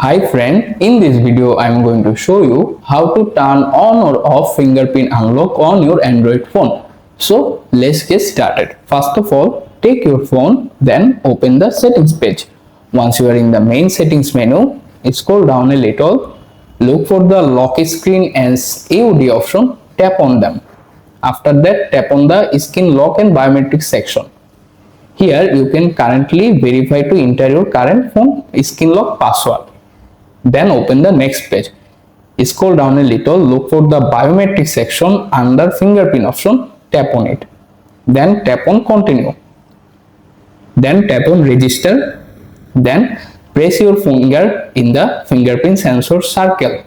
Hi friend, in this video I am going to show you how to turn on or off fingerprint unlock on your Android phone. So let's get started. First of all, take your phone, then open the settings page. Once you are in the main settings menu, scroll down a little, look for the lock screen and AUD option, tap on them. After that, tap on the skin lock and biometric section. Here you can currently verify to enter your current phone skin lock password. Then open the next page. Scroll down a little, look for the biometric section under fingerprint option, tap on it. Then tap on continue. Then tap on register. Then press your finger in the fingerprint sensor circle.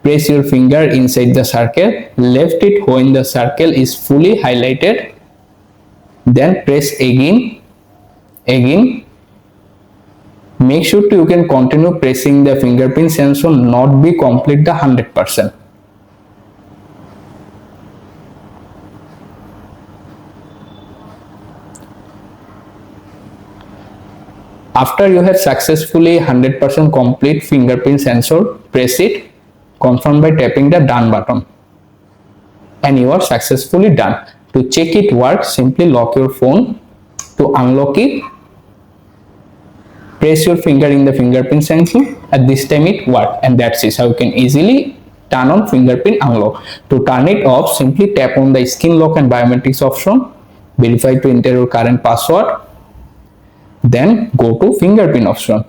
Press your finger inside the circle, left it when the circle is fully highlighted. Then press again. Make sure you can continue pressing the fingerprint sensor, not be complete the 100%. After you have successfully 100% complete fingerprint sensor, press it, confirm by tapping the done button. And you are successfully done. To check it works, simply lock your phone. To unlock it, press your finger in the fingerprint sensor. At this time it worked, and that's it. How you can easily turn on fingerprint unlock. To turn it off, simply tap on the skin lock and biometrics option. Verify to enter your current password. Then go to fingerprint option.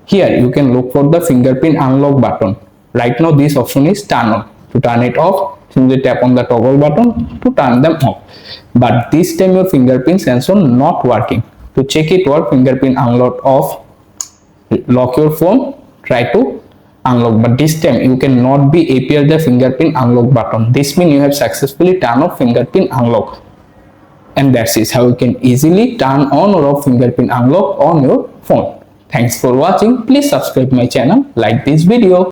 Here you can look for the fingerprint unlock button. Right now this option is turned on. To turn it off, simply tap on the toggle button to turn them off. But this time your fingerprint sensor not working. To check it work, fingerprint unlock off, lock your phone, try to unlock, but this time you cannot be appear the fingerprint unlock button. This means you have successfully turned off fingerprint unlock. And that's it, how you can easily turn on or off fingerprint unlock on your phone. Thanks for watching. Please subscribe my channel, like this video.